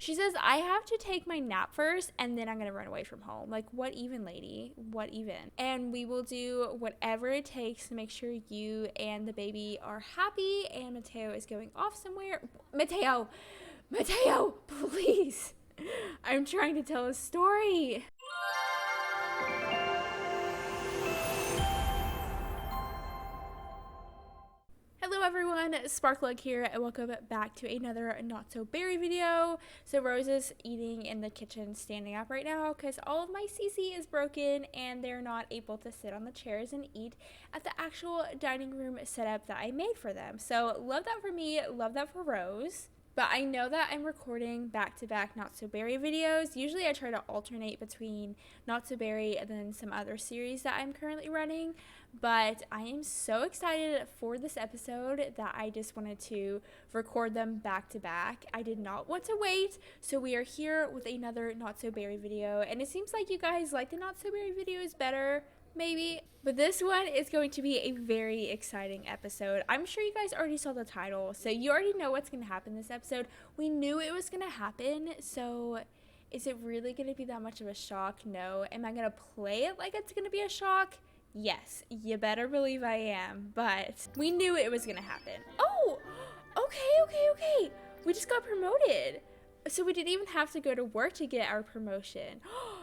She says, I have to take my nap first and then I'm going to run away from home. Like, what even, lady? What even? And we will do whatever it takes to make sure you and the baby are happy. And Mateo is going off somewhere. Mateo, please. I'm trying to tell a story. Hello everyone, SparkleEgg here, and welcome back to another Not So Berry video. So Rose is eating in the kitchen standing up right now because all of my CC is broken and they're not able to sit on the chairs and eat at the actual dining room setup that I made for them. So love that for me, love that for Rose. But I know that I'm recording back-to-back Not So Berry videos. Usually I try to alternate between Not So Berry and then some other series that I'm currently running. But I am so excited for this episode that I just wanted to record them back-to-back. I did not want to wait, so we are here with another Not So Berry video. And it seems like you guys like the Not So Berry videos better, maybe. But this one is going to be a very exciting episode. I'm sure you guys already saw the title, so you already know what's going to happen this episode. We knew it was going to happen, so is it really going to be that much of a shock? No. Am I going to play it like it's going to be a shock? Yes, you better believe I am, but we knew it was going to happen. Oh, okay. We just got promoted. So we didn't even have to go to work to get our promotion.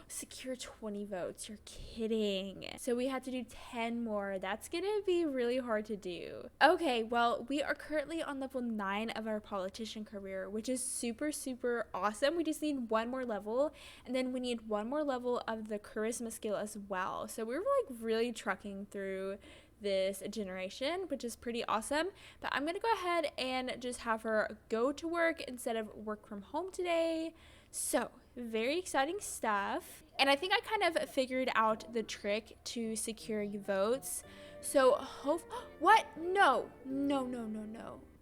Secure 20 votes. You're kidding. So we had to do 10 more. That's going to be really hard to do. Okay, well, we are currently on level 9 of our politician career, which is super, super awesome. We just need one more level, and then we need one more level of the charisma skill as well. So we were like really trucking through this generation, which is pretty awesome. But I'm gonna go ahead and just have her go to work instead of work from home today. So very exciting stuff. And I think I kind of figured out the trick to secure votes. So what? No.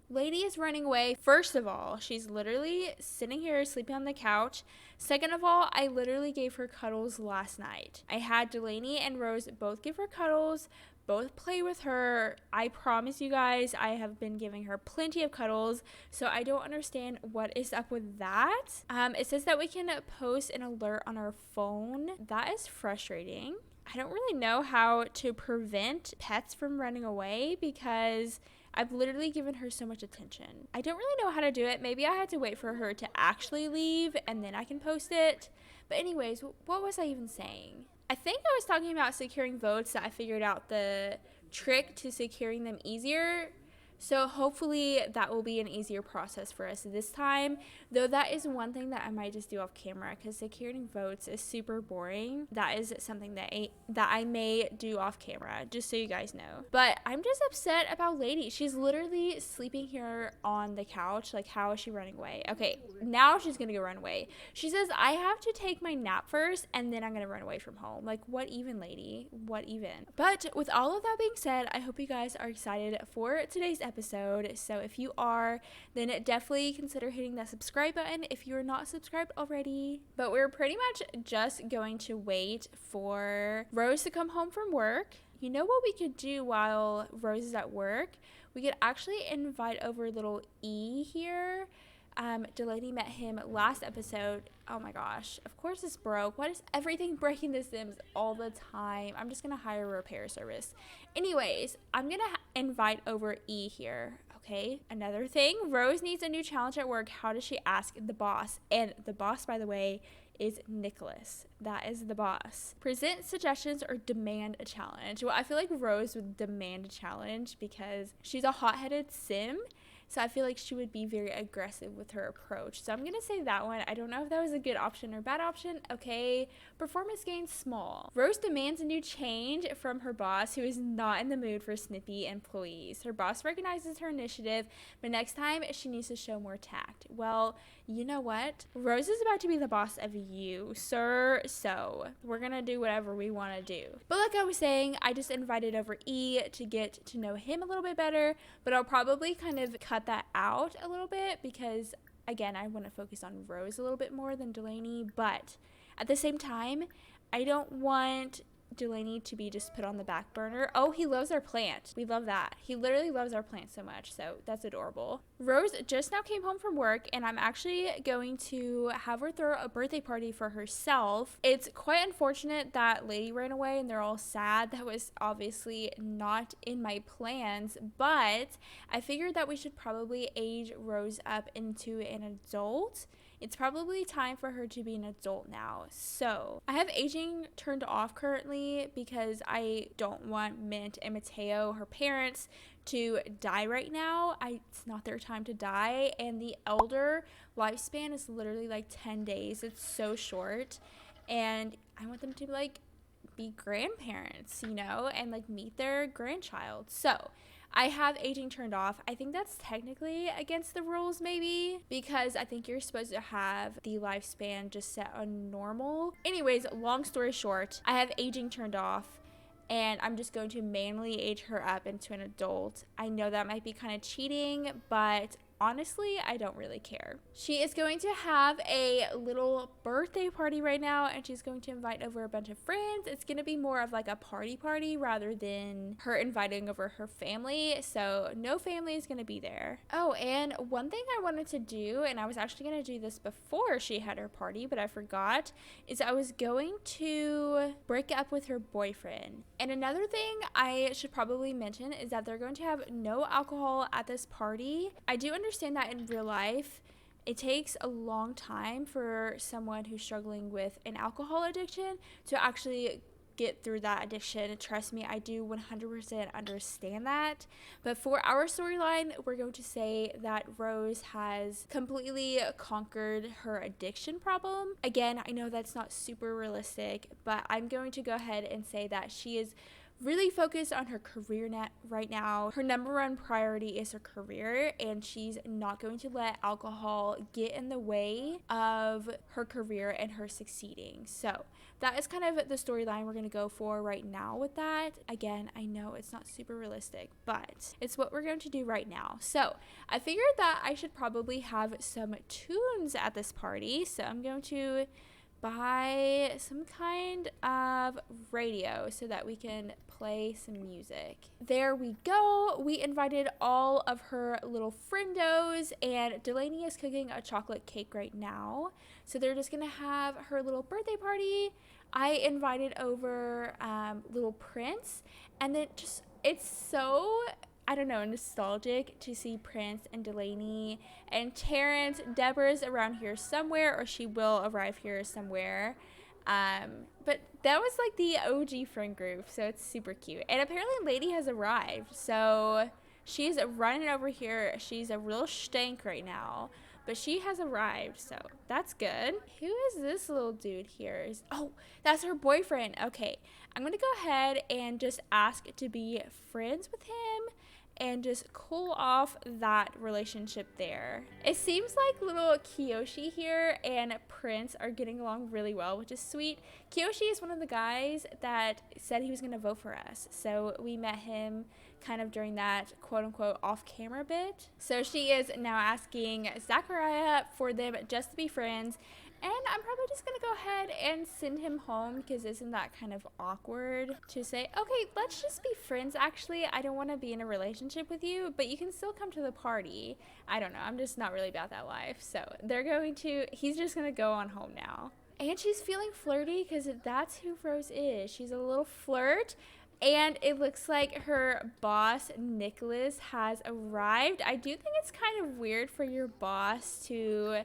Lady is running away. First of all, she's literally sitting here sleeping on the couch. Second of all, I literally gave her cuddles last night. I had Delaney and Rose both give her cuddles, both play with her. I promise you guys, I have been giving her plenty of cuddles, so I don't understand what is up with that. It says that we can post an alert on our phone. That is frustrating. I don't really know how to prevent pets from running away because I've literally given her so much attention. I don't really know how to do it. Maybe I had to wait for her to actually leave and then I can post it. But anyways, what was I even saying? I think I was talking about securing votes, that I figured out the trick to securing them easier. So hopefully that will be an easier process for us this time. Though that is one thing that I might just do off camera because securing votes is super boring. That is something that I may do off camera, just so you guys know. But I'm just upset about Lady. She's literally sleeping here on the couch. Like, how is she running away? Okay, now she's gonna go run away. She says, I have to take my nap first and then I'm gonna run away from home. Like, what even, lady? What even? But with all of that being said, I hope you guys are excited for today's episode. So if you are, then definitely consider hitting that subscribe button if you're not subscribed already. But we're pretty much just going to wait for Rose to come home from work. You know what we could do while Rose is at work? We could actually invite over little E here. Delaney met him last episode. Oh my gosh, of course it's broke. Why is everything breaking the Sims all the time? I'm just gonna hire a repair service. Anyways, I'm gonna invite over E here. Okay, another thing, Rose needs a new challenge at work. How does she ask the boss? And the boss, by the way, is Nicholas. That is the boss. Present suggestions or demand a challenge. Well, I feel like Rose would demand a challenge because she's a hot-headed Sim. So I feel like she would be very aggressive with her approach. So I'm going to say that one. I don't know if that was a good option or bad option. Okay. Performance gain small. Rose demands a new change from her boss, who is not in the mood for snippy employees. Her boss recognizes her initiative, but next time she needs to show more tact. Well, you know what? Rose is about to be the boss of you, sir. So we're going to do whatever we want to do. But like I was saying, I just invited over E to get to know him a little bit better, but I'll probably kind of cut that out a little bit because, again, I want to focus on Rose a little bit more than Delaney. But at the same time, I don't want Delaney to be just put on the back burner. Oh, he loves our plant. We love that. He literally loves our plant so much, so that's adorable. Rose just now came home from work, and I'm actually going to have her throw a birthday party for herself. It's quite unfortunate that Lady ran away and they're all sad. That was obviously not in my plans, but I figured that we should probably age Rose up into an adult. It's probably time for her to be an adult now. So I have aging turned off currently because I don't want Mint and Mateo, her parents, to die right now. It's not their time to die, and the elder lifespan is literally like 10 days. It's so short, and I want them to like be grandparents, you know, and like meet their grandchild. So I have aging turned off. I think that's technically against the rules maybe, because I think you're supposed to have the lifespan just set on normal. Anyways, long story short, I have aging turned off, and I'm just going to manually age her up into an adult. I know that might be kind of cheating, but honestly, I don't really care. She is going to have a little birthday party right now, and she's going to invite over a bunch of friends. It's going to be more of like a party rather than her inviting over her family. So no family is going to be there. Oh, and one thing I wanted to do, and I was actually going to do this before she had her party, but I forgot, is I was going to break up with her boyfriend. And another thing I should probably mention is that they're going to have no alcohol at this party. I do understand that in real life it takes a long time for someone who's struggling with an alcohol addiction to actually get through that addiction. Trust me, I do 100% understand that. But for our storyline, we're going to say that Rose has completely conquered her addiction problem. Again, I know that's not super realistic, but I'm going to go ahead and say that she is really focused on her career right now. Her number one priority is her career, and she's not going to let alcohol get in the way of her career and her succeeding. So that is kind of the storyline we're going to go for right now with that. Again, I know it's not super realistic, but it's what we're going to do right now. So I figured that I should probably have some tunes at this party. So I'm going to buy some kind of radio so that we can play some music. There we go. We invited all of her little friendos, and Delaney is cooking a chocolate cake right now. So they're just gonna have her little birthday party. I invited over little Prince, and then just, it's so, I don't know, nostalgic to see Prince and Delaney and Terrence. Deborah's around here somewhere, or she will arrive here somewhere. But that was like the OG friend group, so it's super cute. And apparently Lady has arrived, so she's running over here. She's a real stank right now, but she has arrived, so that's good. Who is this little dude here? Oh, that's her boyfriend. Okay, I'm gonna go ahead and just ask to be friends with him and just cool off that relationship there. It seems like little Kiyoshi here and Prince are getting along really well, which is sweet. Kiyoshi is one of the guys that said he was gonna vote for us, so we met him kind of during that quote-unquote off-camera bit. So she is now asking Zachariah for them just to be friends, and I'm probably just gonna go ahead and send him home, because isn't that kind of awkward to say, okay, let's just be friends, actually, I don't want to be in a relationship with you, but you can still come to the party. I don't know, I'm just not really about that life. So he's just gonna go on home now. And she's feeling flirty, because that's who Rose is. She's a little flirt. And it looks like her boss, Nicholas, has arrived. I do think it's kind of weird for your boss to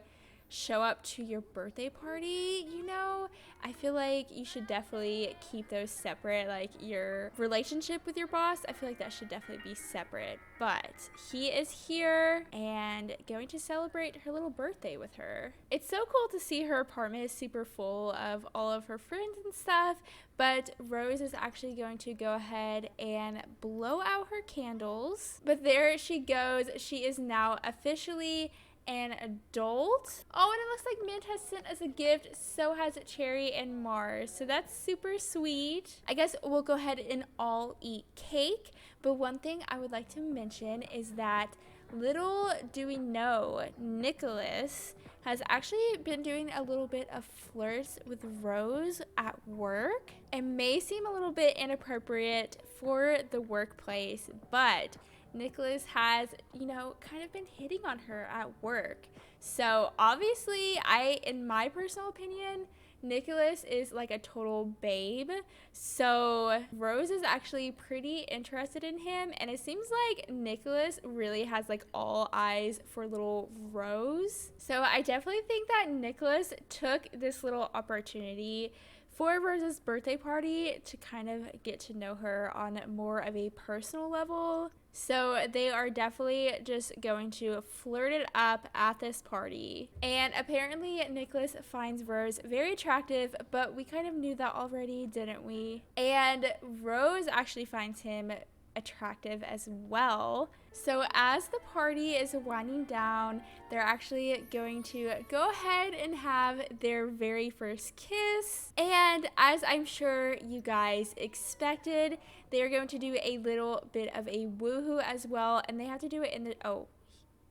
show up to your birthday party, you know? I feel like you should definitely keep those separate. Like, your relationship with your boss, I feel like that should definitely be separate. But he is here and going to celebrate her little birthday with her. It's so cool to see her apartment is super full of all of her friends and stuff, but Rose is actually going to go ahead and blow out her candles. But there she goes. She is now officially an adult. Oh, and it looks like Mint has sent us a gift. So has Cherry and Mars. So that's super sweet. I guess we'll go ahead and all eat cake. But one thing I would like to mention is that Little do we know, Nicholas has actually been doing a little bit of flirts with Rose at work. It may seem a little bit inappropriate for the workplace, but Nicholas has, kind of been hitting on her at work. So obviously, in my personal opinion, Nicholas is like a total babe. So Rose is actually pretty interested in him, and it seems like Nicholas really has like all eyes for little Rose. So I definitely think that Nicholas took this little opportunity for Rose's birthday party to kind of get to know her on more of a personal level. So they are definitely just going to flirt it up at this party. And apparently Nicholas finds Rose very attractive, but we kind of knew that already, didn't we? And Rose actually finds him attractive as well. So as the party is winding down, they're actually going to go ahead and have their very first kiss. And as I'm sure you guys expected, they're going to do a little bit of a woohoo as well. And they have to do it in the, oh,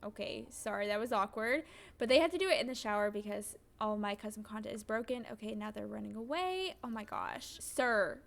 okay, sorry, that was awkward. But they have to do it in the shower because all my custom content is broken. Okay, now they're running away. Oh my gosh. Sir,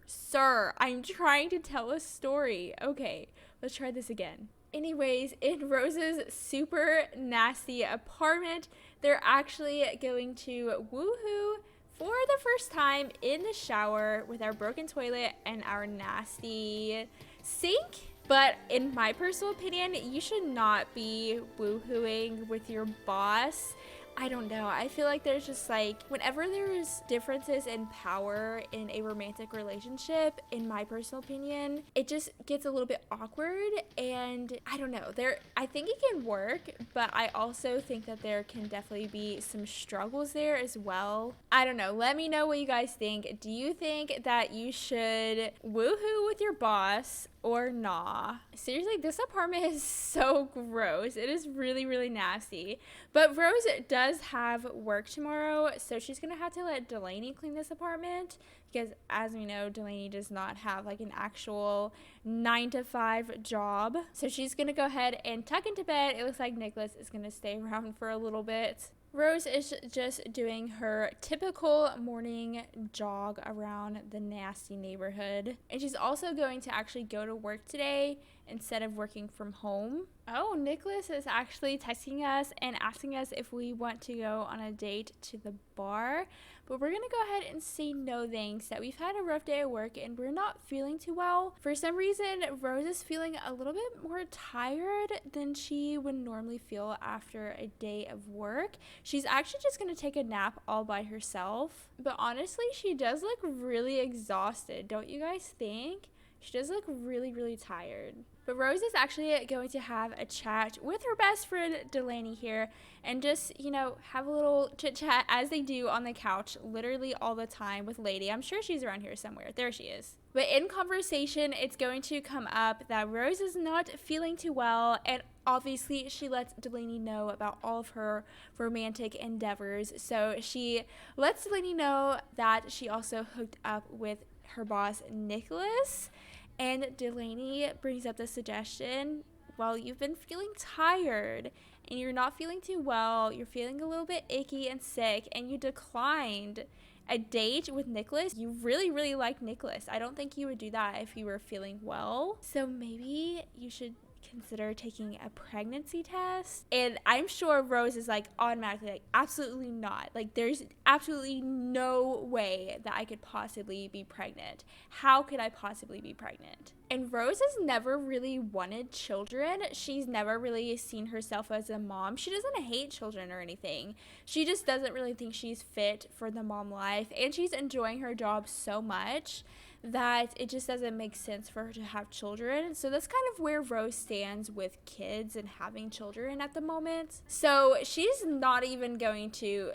I'm trying to tell a story. Okay, let's try this again. Anyways, in Rose's super nasty apartment, they're actually going to woohoo for the first time in the shower with our broken toilet and our nasty sink. But in my personal opinion, you should not be woohooing with your boss. I don't know. I feel like there's just like, whenever there's differences in power in a romantic relationship, in my personal opinion, it just gets a little bit awkward. And I don't know, I think it can work, but I also think that there can definitely be some struggles there as well. I don't know. Let me know what you guys think. Do you think that you should woohoo with your boss or nah? Seriously, this apartment is so gross. It is really, really nasty. But Rose does have work tomorrow, so she's gonna have to let Delaney clean this apartment because, as we know, Delaney does not have like an actual 9-to-5 job. So she's gonna go ahead and tuck into bed. It looks like Nicholas is gonna stay around for a little bit. Rose is just doing her typical morning jog around the nasty neighborhood. And she's also going to actually go to work today instead of working from home. Oh, Nicholas is actually texting us and asking us if we want to go on a date to the bar. But we're going to go ahead and say no thanks, that we've had a rough day at work and we're not feeling too well. For some reason, Rose is feeling a little bit more tired than she would normally feel after a day of work. She's actually just going to take a nap all by herself. But honestly, she does look really exhausted, don't you guys think? She does look really, really tired. But Rose is actually going to have a chat with her best friend Delaney here and just, have a little chit chat as they do on the couch literally all the time with Lady. I'm sure she's around here somewhere. There she is. But in conversation, it's going to come up that Rose is not feeling too well, and obviously she lets Delaney know about all of her romantic endeavors. So she lets Delaney know that she also hooked up with her boss Nicholas. And Delaney brings up the suggestion, well, you've been feeling tired and you're not feeling too well, you're feeling a little bit icky and sick, and you declined a date with Nicholas. You really, really like Nicholas. I don't think you would do that if you were feeling well. So maybe you should consider taking a pregnancy test. And I'm sure Rose is like automatically like, absolutely not. Like, there's absolutely no way that I could possibly be pregnant. How could I possibly be pregnant? And Rose has never really wanted children. She's never really seen herself as a mom. She doesn't hate children or anything. She just doesn't really think she's fit for the mom life. And she's enjoying her job so much that it just doesn't make sense for her to have children. So that's kind of where Rose stands with kids and having children at the moment. So she's not even going to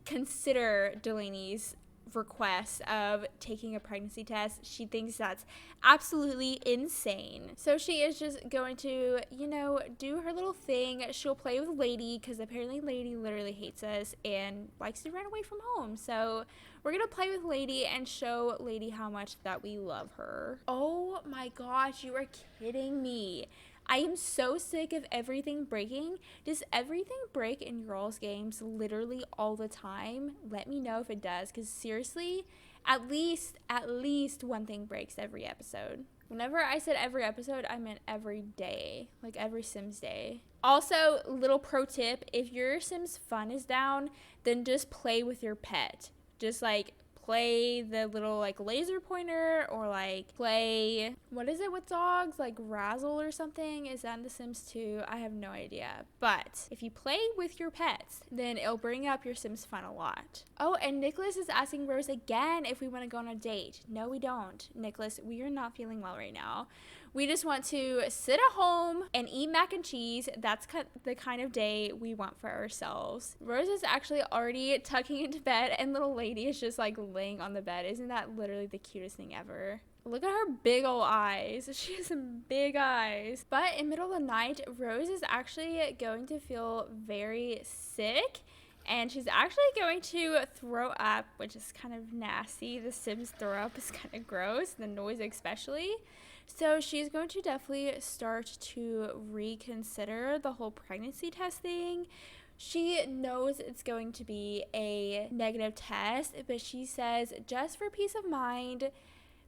consider Delaney's request of taking a pregnancy test. She thinks that's absolutely insane. So she is just going to, do her little thing. She'll play with Lady because apparently Lady literally hates us and likes to run away from home. So we're going to play with Lady and show Lady how much that we love her. Oh my gosh, you are kidding me. I am so sick of everything breaking. Does everything break in your all's games literally all the time? Let me know if it does, because seriously, at least one thing breaks every episode. Whenever I said every episode, I meant every day, like every Sims day. Also, little pro tip, if your Sims fun is down, then just play with your pet. Just like play the little like laser pointer, or like play, what is it with dogs, like Razzle or something? Is that in The Sims 2? I have no idea. But if you play with your pets, then it'll bring up your Sims fun a lot. Oh, and Nicholas is asking Rose again if we want to go on a date. No, we don't, Nicholas. We are not feeling well right now. We just want to sit at home and eat mac and cheese. That's the kind of day we want for ourselves. Rose is actually already tucking into bed, and little lady is just like laying on the bed. Isn't that literally the cutest thing ever? Look at her big old eyes. She has some big eyes. But in middle of the night, Rose is actually going to feel very sick. And she's actually going to throw up, which is kind of nasty. The Sims throw up is kind of gross, the noise especially. So she's going to definitely start to reconsider the whole pregnancy test thing. She knows it's going to be a negative test, but she says just for peace of mind,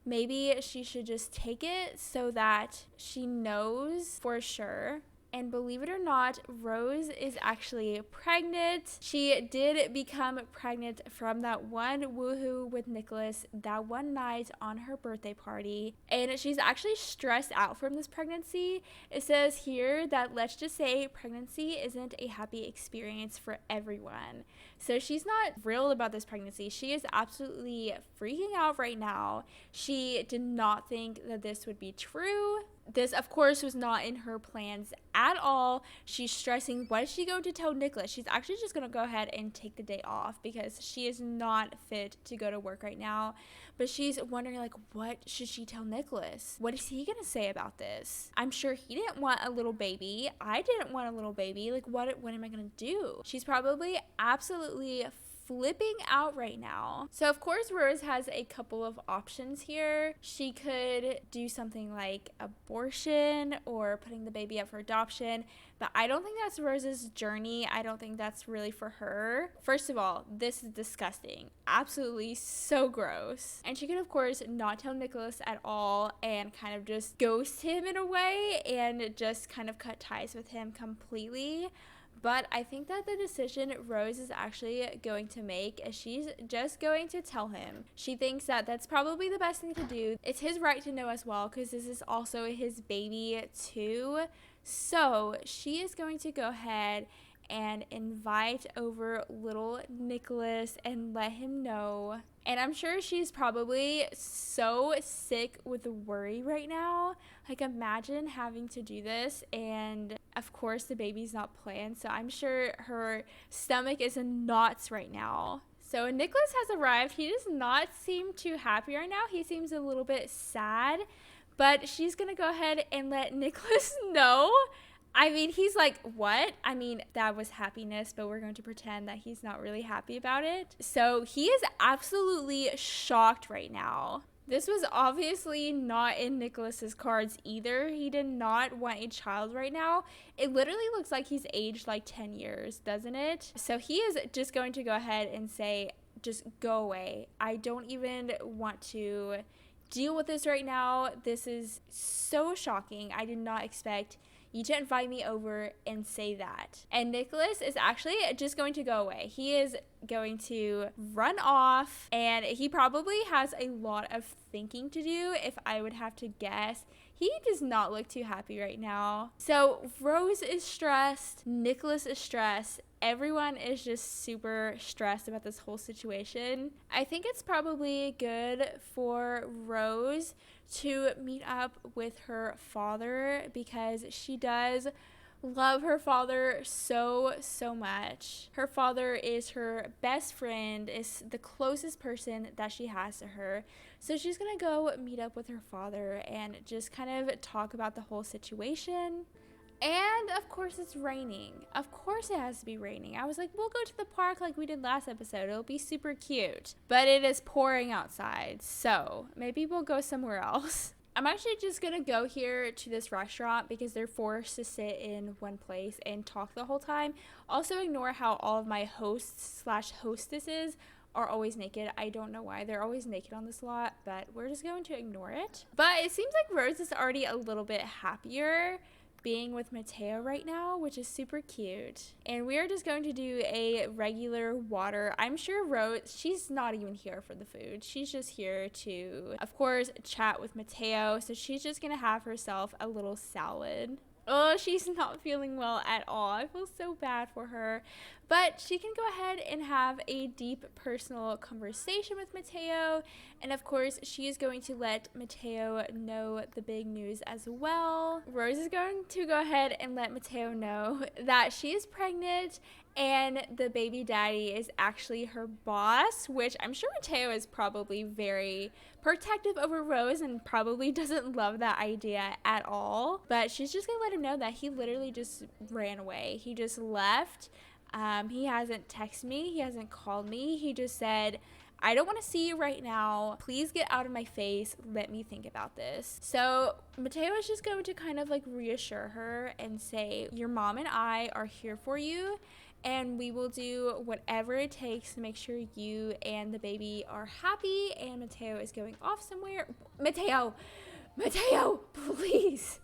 maybe she should just take it so that she knows for sure. And believe it or not, Rose is actually pregnant. She did become pregnant from that one woohoo with Nicholas that one night on her birthday party. And she's actually stressed out from this pregnancy. It says here that, let's just say, pregnancy isn't a happy experience for everyone. So she's not thrilled about this pregnancy. She is absolutely freaking out right now. She did not think that this would be true. This, of course, was not in her plans at all. She's stressing, what is she going to tell Nicholas? She's actually just going to go ahead and take the day off because she is not fit to go to work right now. But she's wondering, like, what should she tell Nicholas? What is he going to say about this? I'm sure he didn't want a little baby. I didn't want a little baby. Like, what am I going to do? She's probably absolutely flipping out right now. So of course Rose has a couple of options here. She could do something like abortion or putting the baby up for adoption, but I don't think that's Rose's journey. I don't think that's really for her. First of all, this is disgusting. Absolutely so gross. And she could of course not tell Nicholas at all and kind of just ghost him in a way and just kind of cut ties with him completely. But I think that the decision Rose is actually going to make is she's just going to tell him. She thinks that that's probably the best thing to do. It's his right to know as well, because this is also his baby too. So she is going to go ahead and invite over little Nicholas and let him know. And I'm sure she's probably so sick with worry right now. Like, imagine having to do this, and of course the baby's not planned, so I'm sure her stomach is in knots right now. So Nicholas has arrived. He does not seem too happy right now. He seems a little bit sad, but she's gonna go ahead and let Nicholas know. I mean, he's like, what? I mean, that was happiness, but we're going to pretend that he's not really happy about it. So he is absolutely shocked right now. This was obviously not in Nicholas's cards either. He did not want a child right now. It literally looks like he's aged like 10 years, doesn't it? So he is just going to go ahead and say, just go away. I don't even want to deal with this right now. This is so shocking. I did not expect you to invite me over and say that. And Nicholas is actually just going to go away. He is going to run off, and he probably has a lot of thinking to do, if I would have to guess. He does not look too happy right now. So Rose is stressed, Nicholas is stressed, everyone is just super stressed about this whole situation. I think it's probably good for Rose to meet up with her father, because she does love her father so much. Her father is her best friend, is the closest person that she has to her. So she's gonna go meet up with her father and just kind of talk about the whole situation. And of course it's raining. Of course it has to be raining. I was like, we'll go to the park like we did last episode. It'll be super cute. But it is pouring outside, so maybe we'll go somewhere else. I'm actually just gonna go here to this restaurant because they're forced to sit in one place and talk the whole time. Also ignore how all of my hosts slash hostesses are always naked. I don't know why they're always naked on this lot, but we're just going to ignore it. But it seems like Rose is already a little bit happier being with Mateo right now, which is super cute. And we are just going to do a regular water. I'm sure Rose, she's not even here for the food. She's just here to, of course, chat with Mateo. So she's just gonna have herself a little salad. Oh, she's not feeling well at all. I feel so bad for her. But she can go ahead and have a deep personal conversation with Mateo. And of course, she is going to let Mateo know the big news as well. Rose is going to go ahead and let Mateo know that she is pregnant and the baby daddy is actually her boss, which I'm sure Mateo is probably very protective over Rose and probably doesn't love that idea at all. But she's just gonna let him know that he literally just ran away. He just left. He hasn't texted me. He hasn't called me. He just said, I don't want to see you right now. Please get out of my face. Let me think about this. So Mateo is just going to kind of like reassure her and say, your mom and I are here for you. And we will do whatever it takes to make sure you and the baby are happy. And Mateo is going off somewhere. Mateo, please.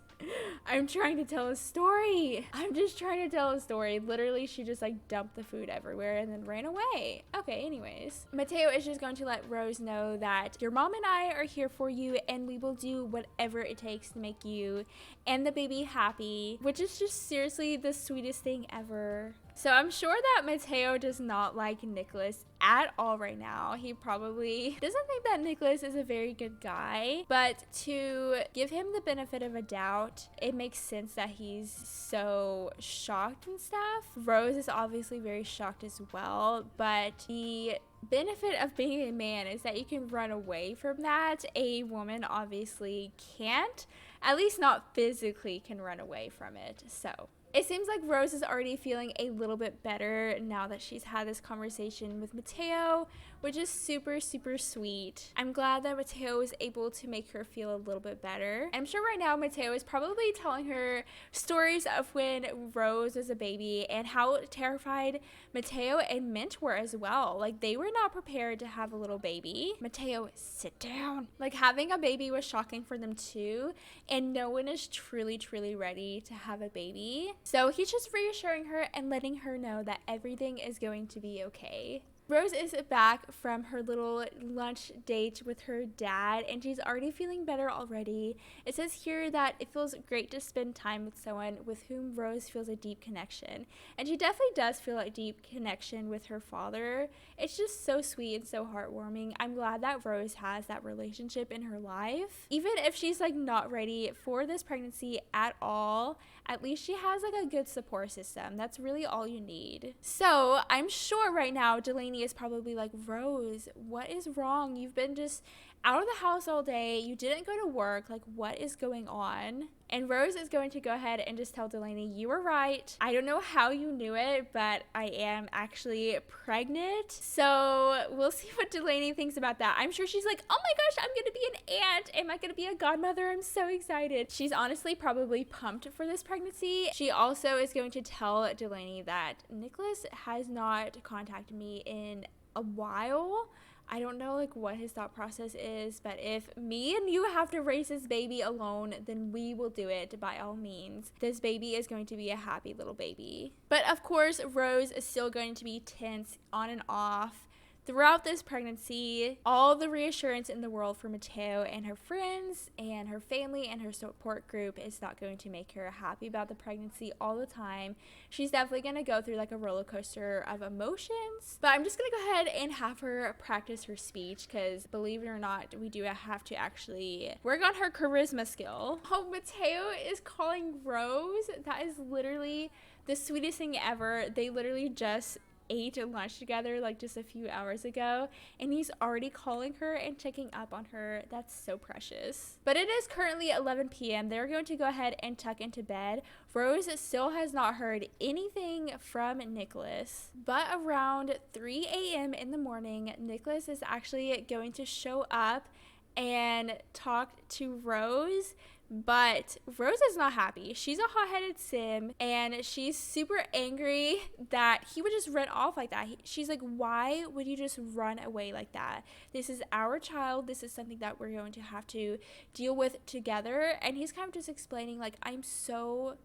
I'm trying to tell a story. I'm just trying to tell a story. Literally, she just like dumped the food everywhere and then ran away. Okay, anyways. Mateo is just going to let Rose know that your mom and I are here for you and we will do whatever it takes to make you and the baby happy, which is just seriously the sweetest thing ever. So I'm sure that Mateo does not like Nicholas at all right now. He probably doesn't think that Nicholas is a very good guy, but to give him the benefit of a doubt, it makes sense that he's so shocked and stuff. Rose is obviously very shocked as well, but the benefit of being a man is that you can run away from that. A woman obviously can't, at least not physically can run away from it. So it seems like Rose is already feeling a little bit better now that she's had this conversation with Mateo, which is super, super sweet. I'm glad that Mateo was able to make her feel a little bit better. I'm sure right now Mateo is probably telling her stories of when Rose was a baby and how terrified Mateo and Mint were as well. Like, they were not prepared to have a little baby. Mateo, sit down. Like, having a baby was shocking for them too, and no one is truly, truly ready to have a baby. So he's just reassuring her and letting her know that everything is going to be okay. Rose is back from her little lunch date with her dad, and she's already feeling better already. It says here that it feels great to spend time with someone with whom Rose feels a deep connection. And she definitely does feel a deep connection with her father. It's just so sweet and so heartwarming. I'm glad that Rose has that relationship in her life. Even if she's like not ready for this pregnancy at all, at least she has like a good support system. That's really all you need. So I'm sure right now Delaney is probably like, Rose, what is wrong? You've been just out of the house all day. You didn't go to work. Like, what is going on? And Rose is going to go ahead and just tell Delaney, you were right. I don't know how you knew it, but I am actually pregnant. So we'll see what Delaney thinks about that. I'm sure she's like, oh my gosh, I'm going to be an aunt. Am I going to be a godmother? I'm so excited. She's honestly probably pumped for this pregnancy. She also is going to tell Delaney that Nicholas has not contacted me in a while. I don't know like what his thought process is, but if me and you have to raise this baby alone, then we will do it by all means. This baby is going to be a happy little baby. But of course, Rose is still going to be tense on and off throughout this pregnancy. All the reassurance in the world for Mateo and her friends and her family and her support group is not going to make her happy about the pregnancy all the time. She's definitely going to go through like a roller coaster of emotions. But I'm just going to go ahead and have her practice her speech because believe it or not, we do have to actually work on her charisma skill. Oh, Mateo is calling Rose. That is literally the sweetest thing ever. They literally just ate lunch together like just a few hours ago, and he's already calling her and checking up on her. That's so precious. But it is currently 11 p.m. They're going to go ahead and tuck into bed. Rose still has not heard anything from Nicholas, but around 3 a.m. in the morning, Nicholas is actually going to show up and talked to Rose, but Rose is not happy. She's a hot-headed sim, and she's super angry that he would just run off like that. She's like, why would you just run away like that? This is our child. This is something that we're going to have to deal with together. And he's kind of just explaining, like, I'm so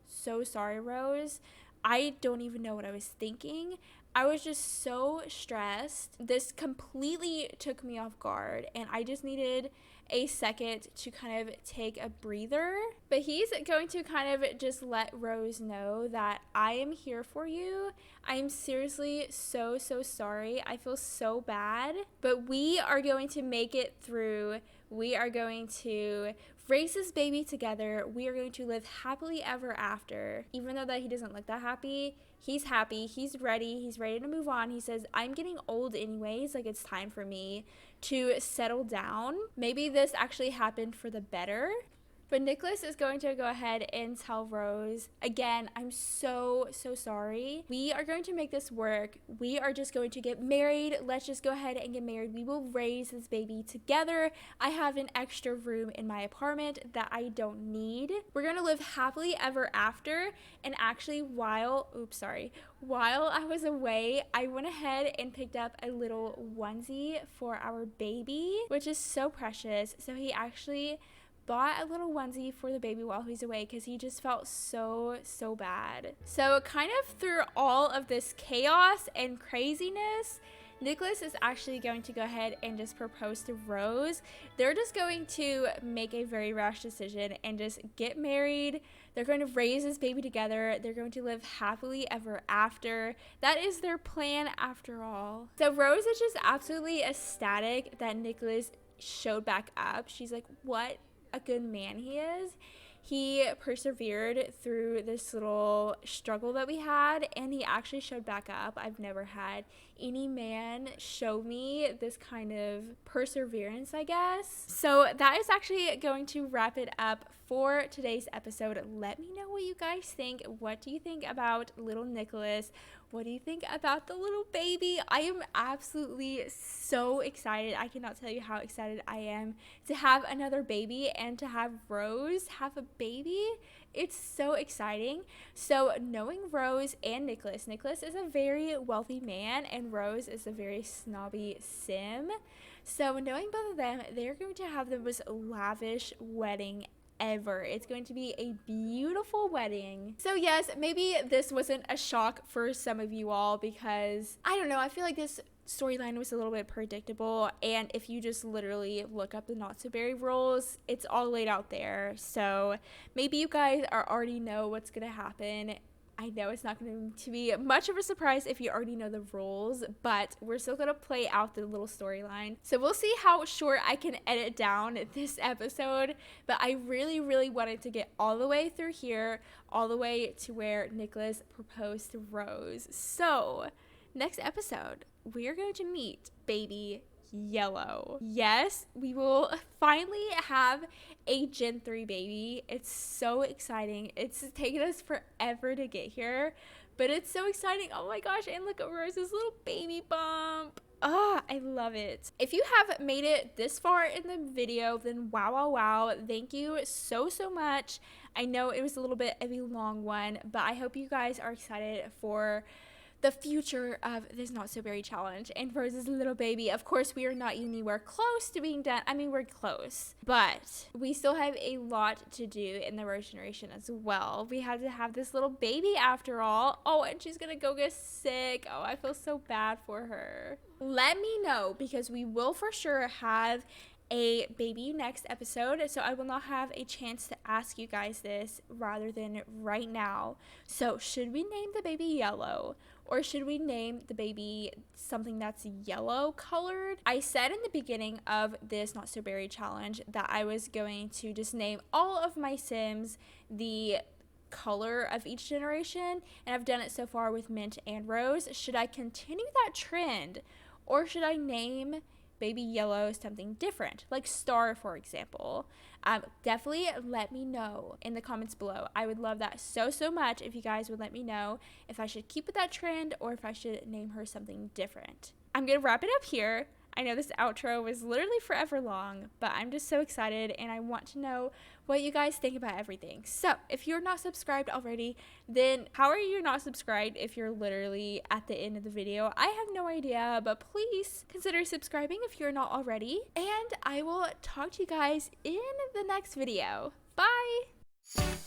sorry, Rose. I don't even know what I was thinking. I was just so stressed. This completely took me off guard, and I just needed a second to kind of take a breather. But he's going to kind of just let Rose know that I am here for you. I am seriously so sorry. I feel so bad, but we are going to make it through. We are going to raise this baby together. We are going to live happily ever after. Even though that he doesn't look that happy, he's happy. He's ready to move on. He says, I'm getting old anyways. Like, it's time for me to settle down. Maybe this actually happened for the better. But Nicholas is going to go ahead and tell Rose, again, I'm so sorry. We are going to make this work. We are just going to get married. Let's just go ahead and get married. We will raise this baby together. I have an extra room in my apartment that I don't need. We're going to live happily ever after. And actually, while I was away, I went ahead and picked up a little onesie for our baby, which is so precious. So he actually bought a little onesie for the baby while he's away because he just felt so bad. So kind of through all of this chaos and craziness, Nicholas is actually going to go ahead and just propose to Rose. They're just going to make a very rash decision and just get married. They're going to raise this baby together. They're going to live happily ever after. That is their plan after all. So Rose is just absolutely ecstatic that Nicholas showed back up. She's like, what a good man he is. He persevered through this little struggle that we had, and he actually showed back up. I've never had any man show me this kind of perseverance, I guess. So that is actually going to wrap it up for today's episode. Let me know what you guys think. What do you think about little Nicholas? What do you think about the little baby? I am absolutely so excited. I cannot tell you how excited I am to have another baby and to have Rose have a baby. It's so exciting. So knowing Rose and Nicholas is a very wealthy man and Rose is a very snobby sim. So knowing both of them, they're going to have the most lavish wedding ever. It's going to be a beautiful wedding. So yes, maybe this wasn't a shock for some of you all because I don't know, I feel like this storyline was a little bit predictable, and if you just literally look up the Not So Berry rules, it's all laid out there. So maybe you guys already know what's gonna happen. I know it's not going to be much of a surprise if you already know the rules, but we're still going to play out the little storyline. So we'll see how short I can edit down this episode, but I really wanted to get all the way through here, all the way to where Nicholas proposed to Rose. So next episode, we are going to meet baby Yellow. Yes, we will finally have a Gen 3 baby. It's so exciting. It's taken us forever to get here, but it's so exciting. Oh my gosh, and look at Rose's little baby bump. Ah, I love it. If you have made it this far in the video, then wow. Thank you so much. I know it was a little bit of a long one, but I hope you guys are excited for the future of this Not So Berry challenge and Rose's little baby. Of course, we are not anywhere close to being done. I mean, we're close, but we still have a lot to do in the Rose generation as well. We had to have this little baby after all. Oh, and she's gonna go get sick. Oh, I feel so bad for her. Let me know, because we will for sure have a baby next episode, so I will not have a chance to ask you guys this rather than right now. So should we name the baby Yellow, or should we name the baby something that's yellow colored? I said in the beginning of this Not So Berry challenge that I was going to just name all of my Sims the color of each generation, and I've done it so far with Mint and Rose. Should I continue that trend, or should I name baby Yellow something different, like Star, for example? Definitely let me know in the comments below. I would love that so much if you guys would let me know if I should keep with that trend or if I should name her something different. I'm gonna wrap it up here. I know this outro was literally forever long, but I'm just so excited and I want to know what you guys think about everything. So if you're not subscribed already, then how are you not subscribed if you're literally at the end of the video? I have no idea, but please consider subscribing if you're not already. And I will talk to you guys in the next video. Bye!